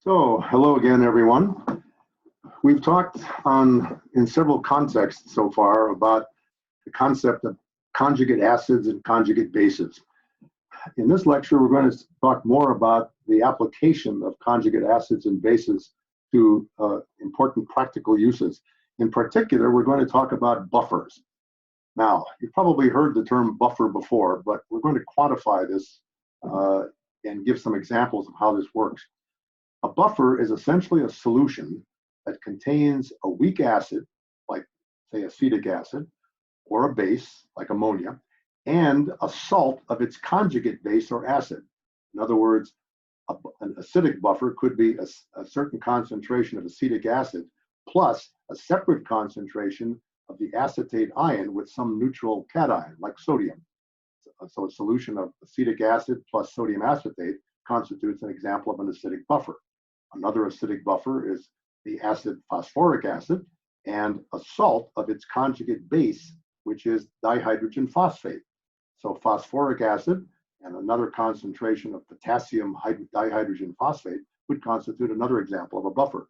So, hello again, everyone. We've talked in several contexts so far about the concept of conjugate acids and conjugate bases. In this lecture, we're going to talk more about the application of conjugate acids and bases to important practical uses. In particular, we're going to talk about buffers. Now, you've probably heard the term buffer before, but we're going to quantify this and give some examples of how this works. A buffer is essentially a solution that contains a weak acid, like say acetic acid, or a base, like ammonia, and a salt of its conjugate base or acid. In other words, an acidic buffer could be a certain concentration of acetic acid plus a separate concentration of the acetate ion with some neutral cation, like sodium. So a solution of acetic acid plus sodium acetate constitutes an example of an acidic buffer. Another acidic buffer is the acid phosphoric acid and a salt of its conjugate base, which is dihydrogen phosphate. So phosphoric acid and another concentration of potassium dihydrogen phosphate would constitute another example of a buffer.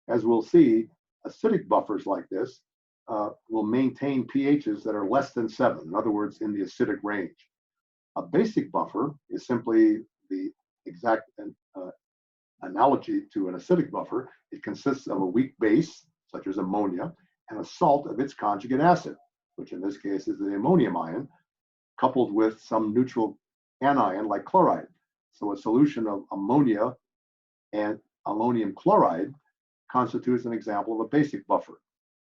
As we'll see, acidic buffers like this will maintain pHs that are less than 7, in other words, in the acidic range. A basic buffer is simply the exact analogy to an acidic buffer. It consists of a weak base, such as ammonia, and a salt of its conjugate acid, which in this case is the ammonium ion, coupled with some neutral anion like chloride. So a solution of ammonia and ammonium chloride constitutes an example of a basic buffer.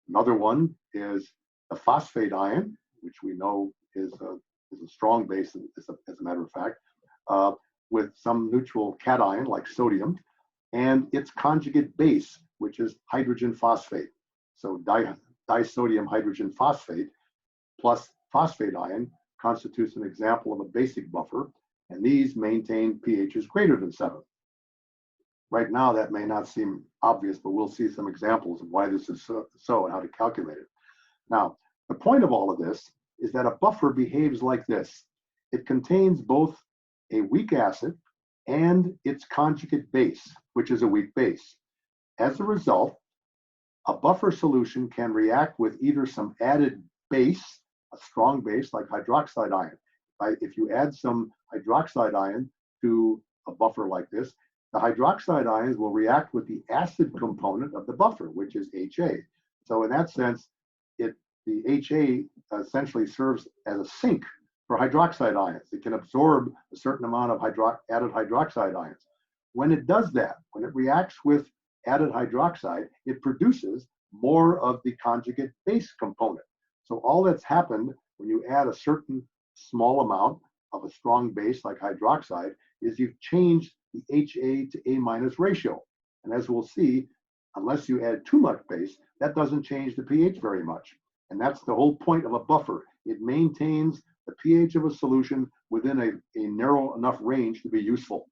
Another one is the phosphate ion, which we know is a strong base, as a matter of fact, with some neutral cation like sodium, and its conjugate base, which is hydrogen phosphate. So disodium hydrogen phosphate plus phosphate ion constitutes an example of a basic buffer, and these maintain pHs greater than 7. Right now, that may not seem obvious, but we'll see some examples of why this is so and how to calculate it. Now, the point of all of this is that a buffer behaves like this. It contains both a weak acid and its conjugate base, which is a weak base. As a result, a buffer solution can react with either some added base, a strong base like hydroxide ion. If you add some hydroxide ion to a buffer like this, the hydroxide ions will react with the acid component of the buffer, which is HA. So in that sense, the HA essentially serves as a sink for hydroxide ions. It can absorb a certain amount of added hydroxide ions. When it does that, when it reacts with added hydroxide, it produces more of the conjugate base component. So all that's happened when you add a certain small amount of a strong base like hydroxide is you've changed the HA to A- ratio. And as we'll see, unless you add too much base, that doesn't change the pH very much. And that's the whole point of a buffer. It maintains the pH of a solution within a narrow enough range to be useful.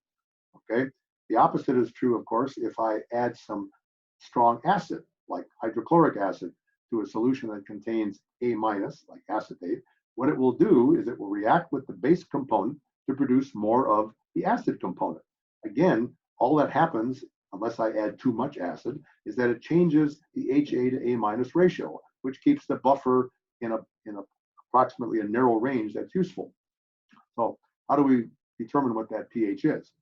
Okay. The opposite is true, of course, if I add some strong acid, like hydrochloric acid, to a solution that contains A-, like acetate. What it will do is it will react with the base component to produce more of the acid component. Again, all that happens, unless I add too much acid, is that it changes the HA to A- ratio, which keeps the buffer in approximately a narrow range that's useful. So how do we determine what that pH is?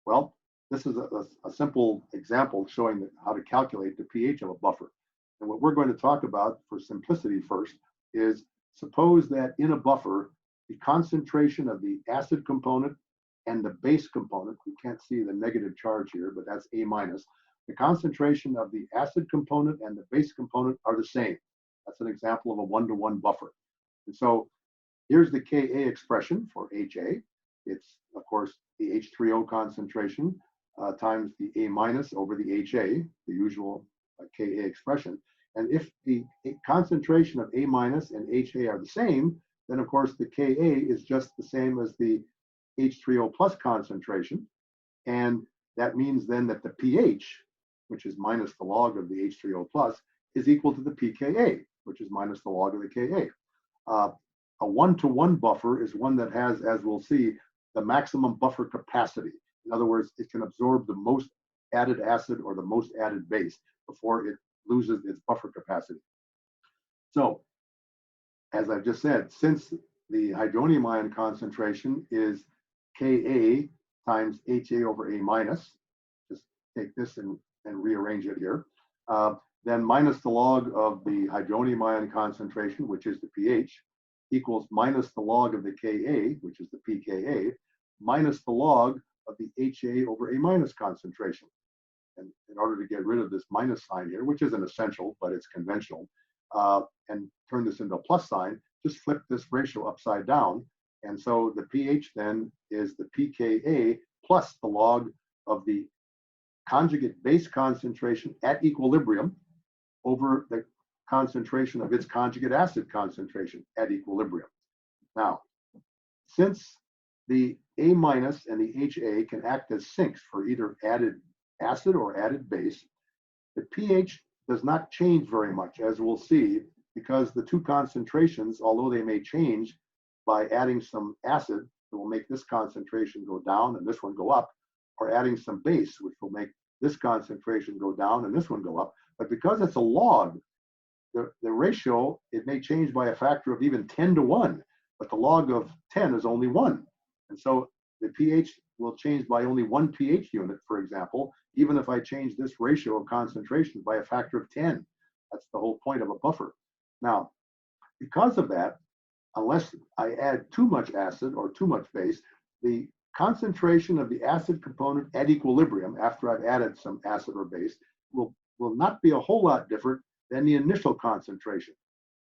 Well, this is a simple example showing how to calculate the pH of a buffer. And what we're going to talk about for simplicity first is suppose that in a buffer, the concentration of the acid component and the base component, you can't see the negative charge here, but that's A-, the concentration of the acid component and the base component are the same. That's an example of a 1-to-1 buffer. And so here's the Ka expression for HA. It's, of course, the H3O concentration times the A- over the HA, the usual Ka expression. And if the concentration of A- and HA are the same, then of course the Ka is just the same as the H3O plus concentration. And that means then that the pH, which is minus the log of the H3O plus, is equal to the pKa, which is minus the log of the Ka. A 1-to-1 buffer is one that has, as we'll see, the maximum buffer capacity. In other words, it can absorb the most added acid or the most added base before it loses its buffer capacity. So, as I've just said, since the hydronium ion concentration is Ka times Ha over A minus, just take this and rearrange it here, then minus the log of the hydronium ion concentration, which is the pH, equals minus the log of the Ka, which is the pKa, minus the log of the Ha over A minus concentration. And in order to get rid of this minus sign here, which isn't essential, but it's conventional, and turn this into a plus sign, just flip this ratio upside down. And so the pH then is the pKa plus the log of the conjugate base concentration at equilibrium over the concentration of its conjugate acid concentration at equilibrium. Now, since the A minus and the HA can act as sinks for either added acid or added base, the pH does not change very much, as we'll see, because the two concentrations, although they may change by adding some acid, that will make this concentration go down and this one go up, or adding some base, which will make this concentration go down and this one go up. But because it's a log, the ratio, it may change by a factor of even 10 to 1, but the log of 10 is only 1. And so the pH will change by only 1 pH unit, for example, even if I change this ratio of concentration by a factor of 10. That's the whole point of a buffer. Now, because of that, unless I add too much acid or too much base, the concentration of the acid component at equilibrium, after I've added some acid or base, will not be a whole lot different than the initial concentration.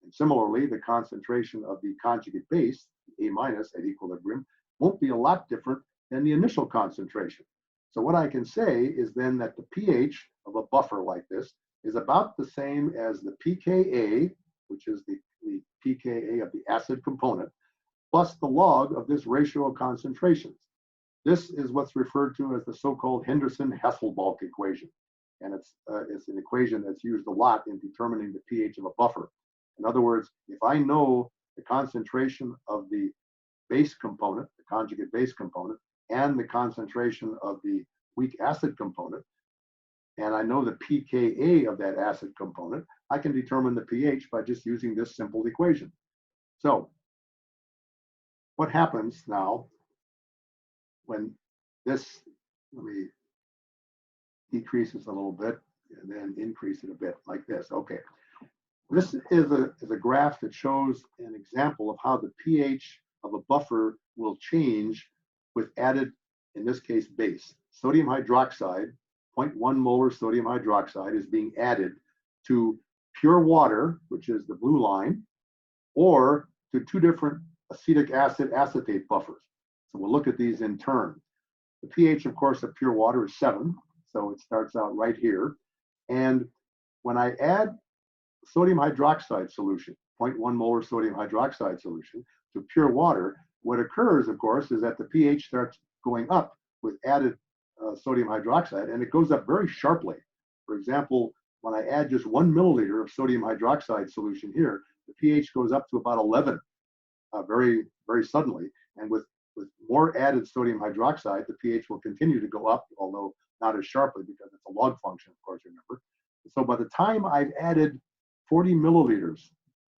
And similarly, the concentration of the conjugate base, A minus at equilibrium, won't be a lot different than the initial concentration. So what I can say is then that the pH of a buffer like this is about the same as the pKa, which is the pKa of the acid component, plus the log of this ratio of concentrations. This is what's referred to as the so-called Henderson-Hasselbalch equation. And it's an equation that's used a lot in determining the pH of a buffer. In other words, if I know the concentration of the base component, the conjugate base component, and the concentration of the weak acid component, and I know the pKa of that acid component, I can determine the pH by just using this simple equation. So what happens now when this, let me decrease this a little bit and then increase it a bit like this. Okay. This is a graph that shows an example of how the pH of a buffer will change with added, in this case, base. Sodium hydroxide, 0.1 molar sodium hydroxide is being added to pure water, which is the blue line, or to two different acetic acid acetate buffers. So we'll look at these in turn. The pH, of course, of pure water is 7, so it starts out right here. And when I add sodium hydroxide solution, 0.1 molar sodium hydroxide solution, to pure water, what occurs, of course, is that the pH starts going up with added sodium hydroxide, and it goes up very sharply. For example, when I add just 1 milliliter of sodium hydroxide solution here, the pH goes up to about 11 very, very suddenly. And with more added sodium hydroxide, the pH will continue to go up, although not as sharply because it's a log function, of course, remember. So by the time I've added 40 milliliters,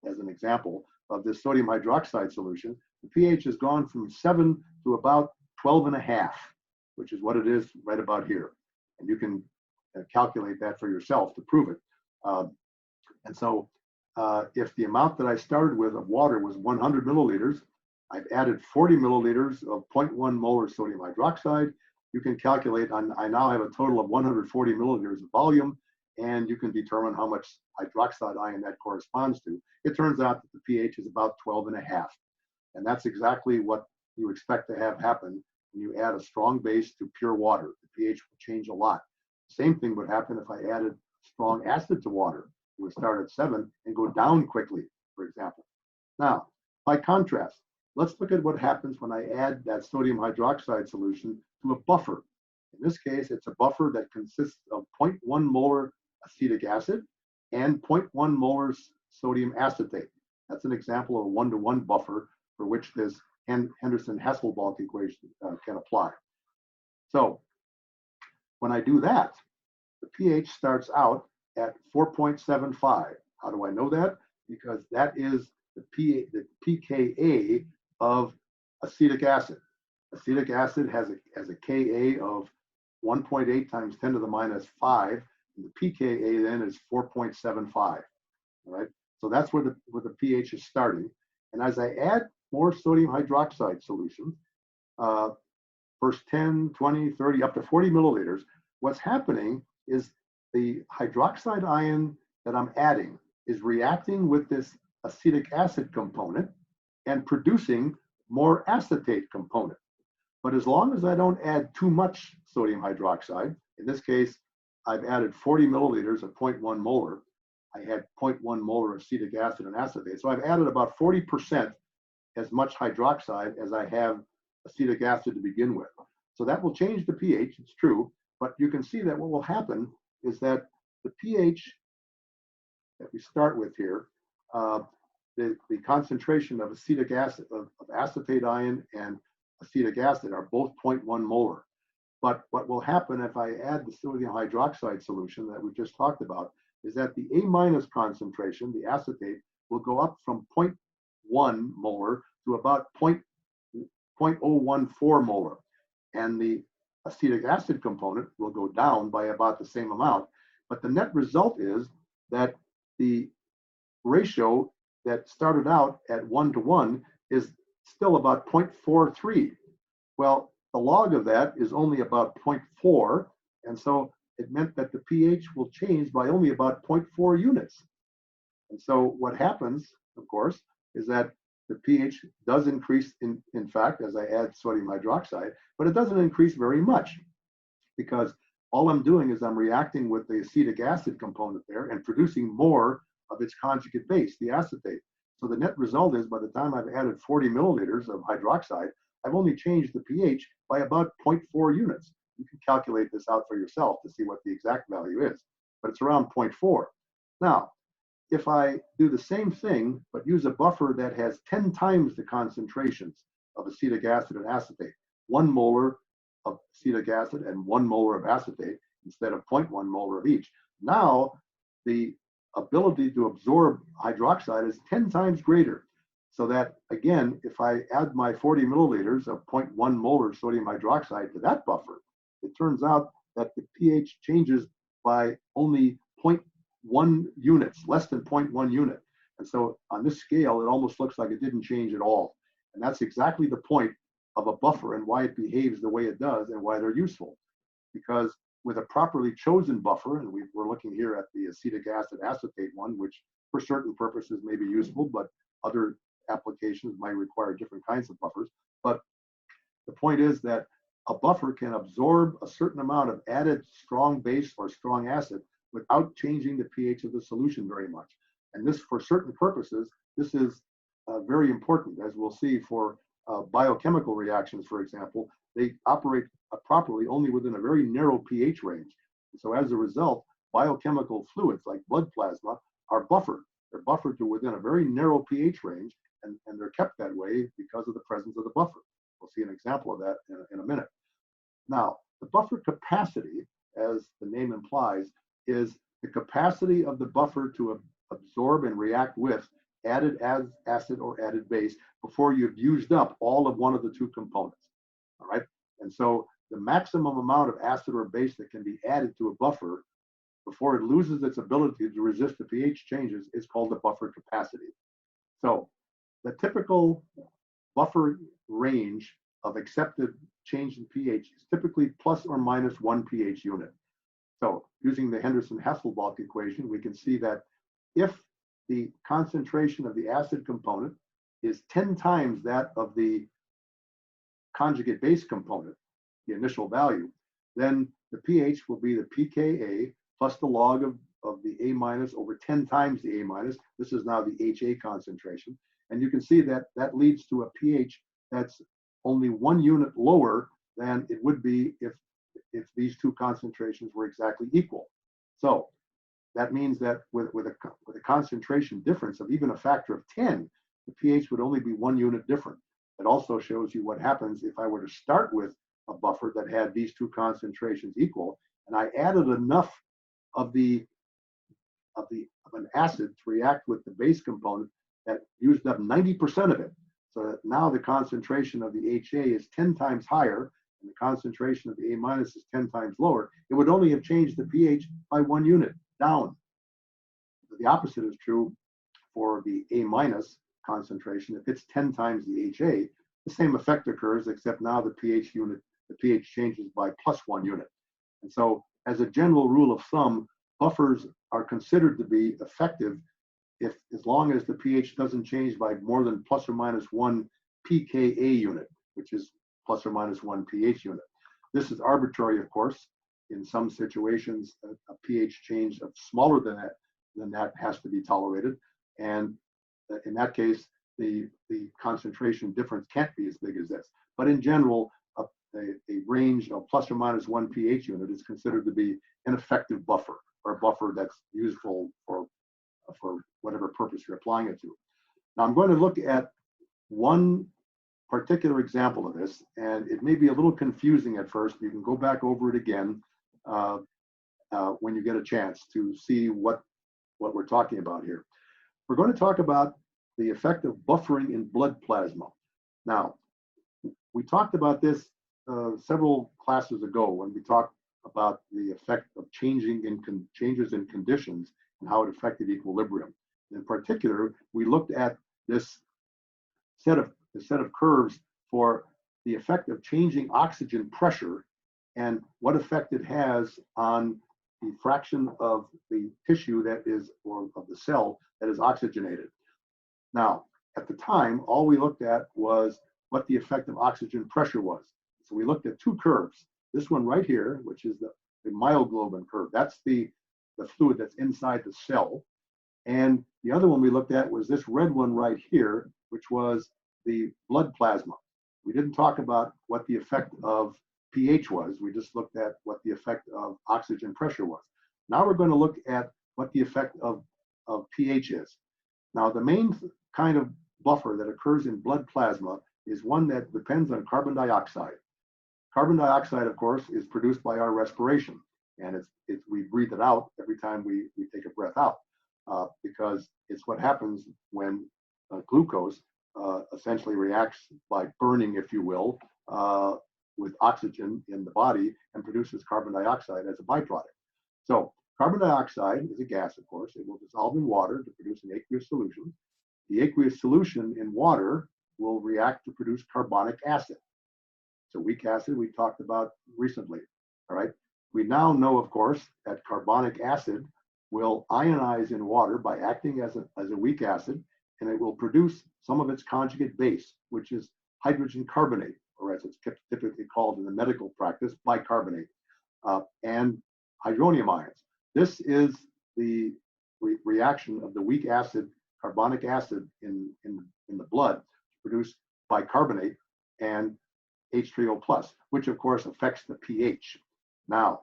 as an example, of this sodium hydroxide solution, the pH has gone from 7 to about 12.5, which is what it is right about here. And you can calculate that for yourself to prove it. And so if the amount that I started with of water was 100 milliliters, I've added 40 milliliters of 0.1 molar sodium hydroxide. You can calculate, I now have a total of 140 milliliters of volume, and you can determine how much hydroxide ion that corresponds to. It turns out that the pH is about 12.5. And that's exactly what you expect to have happen when you add a strong base to pure water. The pH will change a lot. Same thing would happen if I added strong acid to water. It would start at 7 and go down quickly, for example. Now, by contrast, let's look at what happens when I add that sodium hydroxide solution to a buffer. In this case, it's a buffer that consists of 0.1 molar acetic acid and 0.1 molar sodium acetate. That's an example of a 1-to-1 buffer for which this Henderson-Hasselbalch equation can apply. So when I do that, the pH starts out at 4.75. How do I know that? Because that is the pKa of acetic acid. Acetic acid has a Ka of 1.8 times 10 to the minus 5. And the pKa then is 4.75. All right. So that's where the pH is starting. And as I add more sodium hydroxide solutions, first 10, 20, 30, up to 40 milliliters, what's happening is the hydroxide ion that I'm adding is reacting with this acetic acid component and producing more acetate component. But as long as I don't add too much sodium hydroxide, in this case, I've added 40 milliliters of 0.1 molar. I had 0.1 molar acetic acid and acetate. So I've added about 40% as much hydroxide as I have acetic acid to begin with. So that will change the pH, it's true, but you can see that what will happen is that the pH that we start with here, the concentration of acetic acid, of acetate ion and acetic acid are both 0.1 molar. But what will happen if I add the sodium hydroxide solution that we just talked about is that the A minus concentration, the acetate, will go up from 0.1 molar to about 0.014 molar. And the acetic acid component will go down by about the same amount. But the net result is that the ratio that started out at 1:1 is still about 0.43. Well, the log of that is only about 0.4, and so it meant that the pH will change by only about 0.4 units. And so what happens, of course, is that the pH does increase in fact, as I add sodium hydroxide, but it doesn't increase very much because all I'm doing is I'm reacting with the acetic acid component there and producing more of its conjugate base, the acetate. So the net result is by the time I've added 40 milliliters of hydroxide, I've only changed the pH by about 0.4 units. You can calculate this out for yourself to see what the exact value is, but it's around 0.4. Now, if I do the same thing, but use a buffer that has 10 times the concentrations of acetic acid and acetate, 1 molar of acetic acid and 1 molar of acetate instead of 0.1 molar of each, now the ability to absorb hydroxide is 10 times greater. So that, again, if I add my 40 milliliters of 0.1 molar sodium hydroxide to that buffer, it turns out that the pH changes by only 0.1 units, less than 0.1 unit. And so on this scale, it almost looks like it didn't change at all. And that's exactly the point of a buffer and why it behaves the way it does and why they're useful. Because with a properly chosen buffer, and we're looking here at the acetic acid acetate one, which for certain purposes may be useful, but other applications might require different kinds of buffers. But the point is that a buffer can absorb a certain amount of added strong base or strong acid without changing the pH of the solution very much. And this, for certain purposes, this is very important, as we'll see for biochemical reactions, for example. They operate properly only within a very narrow pH range. And so as a result, biochemical fluids like blood plasma are buffered. They're buffered to within a very narrow pH range, and they're kept that way because of the presence of the buffer. We'll see an example of that in a minute. Now, the buffer capacity, as the name implies, is the capacity of the buffer to absorb and react with added acid or added base before you've used up all of one of the two components. All right. And so the maximum amount of acid or base that can be added to a buffer before it loses its ability to resist the pH changes is called the buffer capacity. So the typical buffer range of accepted change in pH is typically plus or minus 1 pH unit. So using the Henderson-Hasselbalch equation, we can see that if the concentration of the acid component is 10 times that of the conjugate base component, the initial value, then the pH will be the pKa plus the log of the A minus over 10 times the A minus. This is now the HA concentration. And you can see that that leads to a pH that's only 1 unit lower than it would be if these two concentrations were exactly equal. So that means that with a concentration difference of even a factor of 10, the pH would only be 1 unit different. It also shows you what happens if I were to start with a buffer that had these two concentrations equal. and I added enough of an acid to react with the base component that used up 90% of it. So that now the concentration of the HA is 10 times higher and the concentration of the A minus is 10 times lower. It would only have changed the pH by 1 unit down. But the opposite is true for the A minus concentration. If it's 10 times the HA, the same effect occurs, except now the pH changes by plus 1 unit. And so as a general rule of thumb, buffers are considered to be effective as long as the pH doesn't change by more than plus or minus 1 pKa unit, which is plus or minus 1 pH unit. This is arbitrary, of course. In some situations, a pH change of smaller than that has to be tolerated. And in that case, the concentration difference can't be as big as this. But in general, a range of plus or minus 1 pH unit is considered to be an effective buffer, or a buffer that's useful for whatever purpose you're applying it to. Now I'm going to look at one particular example of this, and it may be a little confusing at first. You can go back over it again when you get a chance to see what we're talking about here. We're going to talk about the effect of buffering in blood plasma. Now, we talked about this several classes ago when we talked about the effect of changes in conditions and how it affected equilibrium. In particular, we looked at this set of curves for the effect of changing oxygen pressure and what effect it has on the fraction of the tissue that is, or of the cell that is oxygenated. Now, at the time, all we looked at was what the effect of oxygen pressure was. So we looked at two curves. This one right here, which is the myoglobin curve. That's the fluid that's inside the cell. And the other one we looked at was this red one right here, which was the blood plasma. We didn't talk about what the effect of pH was. We just looked at what the effect of oxygen pressure was. Now we're going to look at what the effect of pH is. Now, the main kind of buffer that occurs in blood plasma is one that depends on carbon dioxide. Carbon dioxide, of course, is produced by our respiration, and we breathe it out every time we take a breath out, because it's what happens when glucose essentially reacts by burning, if you will, with oxygen in the body and produces carbon dioxide as a byproduct. So carbon dioxide is a gas, of course. It will dissolve in water to produce an aqueous solution. The aqueous solution in water will react to produce carbonic acid. It's a weak acid we talked about recently, all right? We now know, of course, that carbonic acid will ionize in water by acting as a weak acid, and it will produce some of its conjugate base, which is hydrogen carbonate, or as it's typically called in the medical practice, bicarbonate, and hydronium ions. This is the reaction of the weak acid, carbonic acid in the blood to produce bicarbonate and H3O+, which of course affects the pH. Now,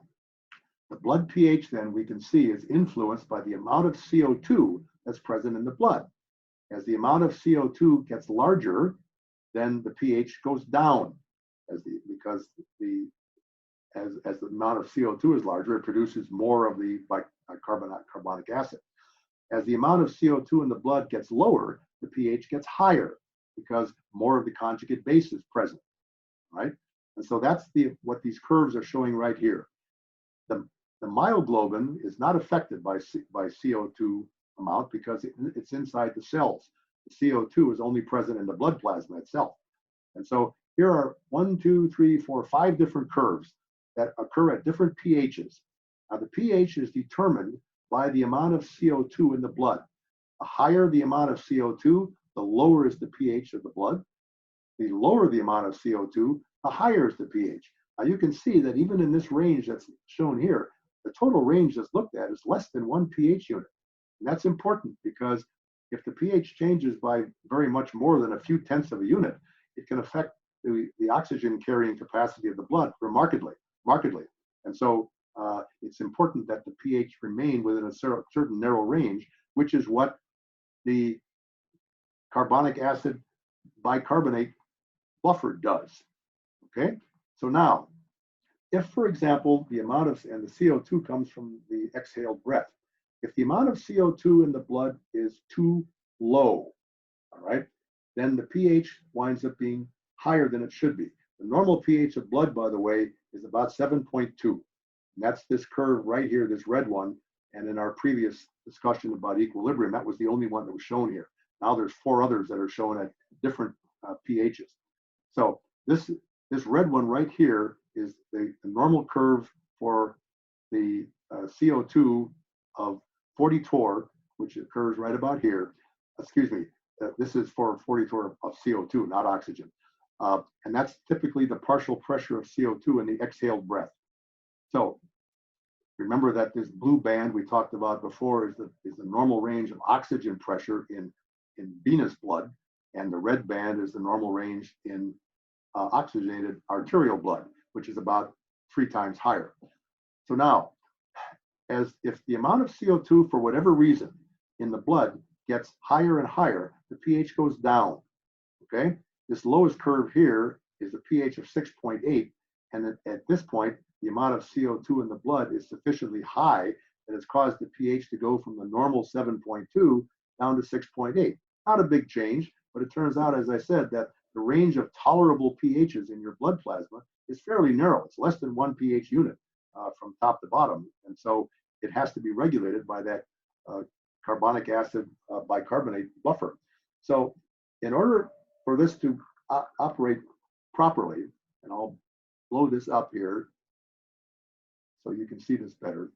the blood pH then we can see is influenced by the amount of CO2 that's present in the blood. As the amount of CO2 gets larger, then the pH goes down because the amount of CO2 is larger, it produces more of the carbonic acid. As the amount of CO2 in the blood gets lower, the pH gets higher because more of the conjugate base is present, right? And so that's what these curves are showing right here. The myoglobin is not affected by CO2 amount because it's inside the cells. The CO2 is only present in the blood plasma itself. And so here are 1, 2, 3, 4, 5 different curves that occur at different pHs. Now the pH is determined by the amount of CO2 in the blood. The higher the amount of CO2, the lower is the pH of the blood. The lower the amount of CO2, the higher is the pH. Now you can see that even in this range that's shown here, the total range that's looked at is less than 1 pH unit. And that's important because if the pH changes by very much more than a few tenths of a unit, it can affect the oxygen carrying capacity of the blood markedly. And so it's important that the pH remain within a certain narrow range, which is what the carbonic acid bicarbonate buffer does. Okay, so now if, for example, the amount of, and the CO2 comes from the exhaled breath, if the amount of CO2 in the blood is too low, all right, then the pH winds up being higher than it should be. The normal pH of blood, by the way, is about 7.2. And that's this curve right here, this red one. And in our previous discussion about equilibrium, that was the only one that was shown here. Now there's 4 others that are shown at different pHs. So this red one right here is the normal curve for the CO2 of 40 torr, which occurs right about here. Excuse me, this is for 40 torr of CO2, not oxygen. And that's typically the partial pressure of CO2 in the exhaled breath. So remember that this blue band we talked about before is the normal range of oxygen pressure in venous blood, and the red band is the normal range in oxygenated arterial blood, which is about 3 times higher. So now, as if the amount of CO2 for whatever reason in the blood gets higher and higher, the pH goes down, okay? This lowest curve here is the pH of 6.8, and at this point, the amount of CO2 in the blood is sufficiently high that it's caused the pH to go from the normal 7.2 down to 6.8. Not a big change, but it turns out, as I said, that the range of tolerable pHs in your blood plasma is fairly narrow. It's less than 1 pH unit from top to bottom, and so it has to be regulated by that carbonic acid bicarbonate buffer. So in order for this to operate properly, and I'll blow this up here so you can see this better,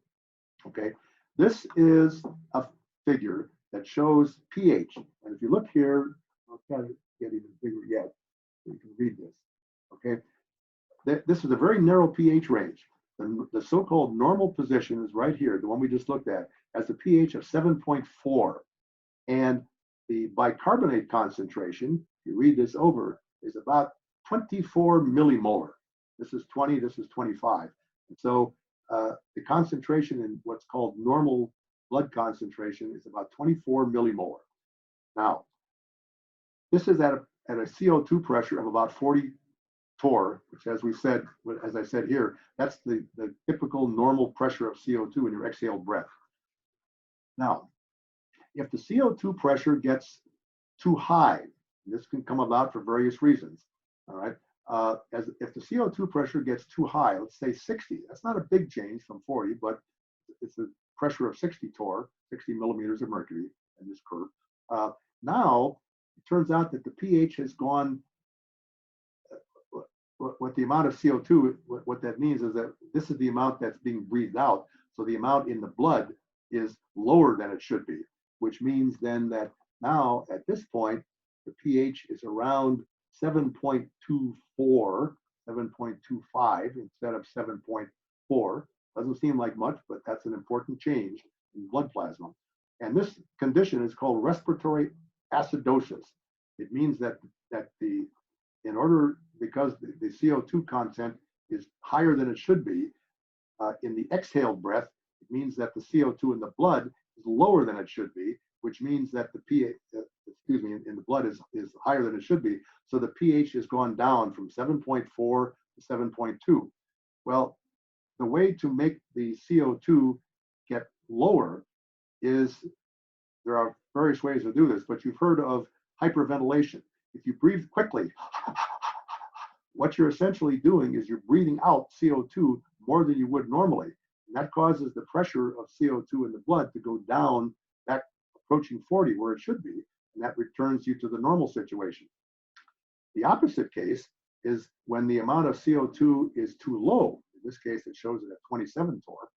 okay? This is a figure that shows pH. And if you look here, I'll try to get even bigger yet so you can read this, okay? This is a very narrow pH range. The so-called normal position is right here, the one we just looked at, has a pH of 7.4. And the bicarbonate concentration, if you read this over, is about 24 millimolar. This is 20, this is 25. And so the concentration in what's called normal blood concentration is about 24 millimolar. Now, this is at a CO2 pressure of about 40 torr, which, as I said here, that's the typical normal pressure of CO2 in your exhaled breath. Now, if the CO2 pressure gets too high, this can come about for various reasons, all right? If the CO2 pressure gets too high, let's say 60, that's not a big change from 40, but it's a pressure of 60 torr, 60 millimeters of mercury in this curve. Now, it turns out that the pH has gone, what the amount of CO2, what that means is that this is the amount that's being breathed out. So the amount in the blood is lower than it should be, which means then that now at this point, the pH is around 7.24, 7.25 instead of 7.4. Doesn't seem like much, but that's an important change in blood plasma. And this condition is called respiratory acidosis. It means that because the CO2 content is higher than it should be in the exhaled breath, it means that the CO2 in the blood is lower than it should be, which means that the pH, in the blood is higher than it should be. So the pH has gone down from 7.4 to 7.2. Well, the way to make the CO2 get lower is, there are various ways to do this, but you've heard of hyperventilation. If you breathe quickly, what you're essentially doing is you're breathing out CO2 more than you would normally. And that causes the pressure of CO2 in the blood to go down, back approaching 40 where it should be, and that returns you to the normal situation. The opposite case is when the amount of CO2 is too low. In this case, it shows it at 27 torr.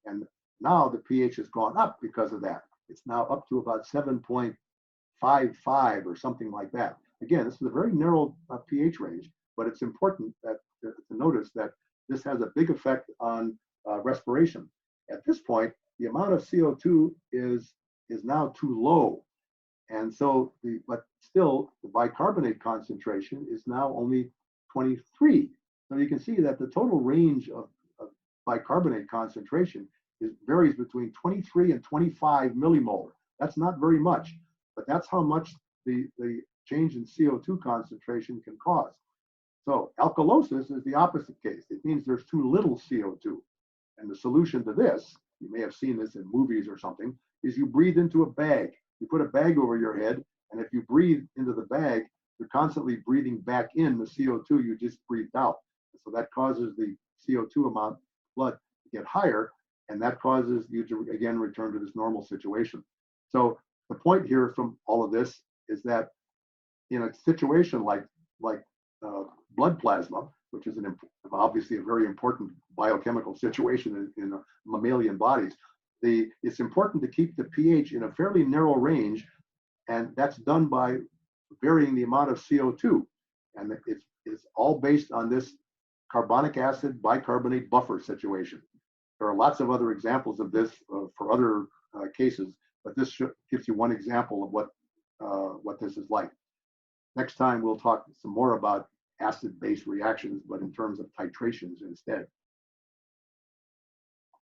And now the pH has gone up because of that. It's now up to about 7.55 or something like that. Again, this is a very narrow pH range, but it's important to notice that this has a big effect on respiration. At this point, the amount of CO2 is now too low. And so, but still, the bicarbonate concentration is now only 23. So you can see that the total range of bicarbonate concentration varies between 23 and 25 millimolar. That's not very much, but that's how much the change in CO2 concentration can cause. So alkalosis is the opposite case. It means there's too little CO2. And the solution to this, you may have seen this in movies or something, is you breathe into a bag. You put a bag over your head, and if you breathe into the bag, you're constantly breathing back in the CO2 you just breathed out. So that causes the CO2 amount of blood to get higher, and that causes you to, again, return to this normal situation. So the point here from all of this is that in a situation like blood plasma, which is obviously a very important biochemical situation in mammalian bodies, it's important to keep the pH in a fairly narrow range, and that's done by varying the amount of CO2. And it's all based on this carbonic acid bicarbonate buffer situation. There are lots of other examples of this for other cases, but this gives you one example of what this is like. Next time we'll talk some more about acid-base reactions, but in terms of titrations instead.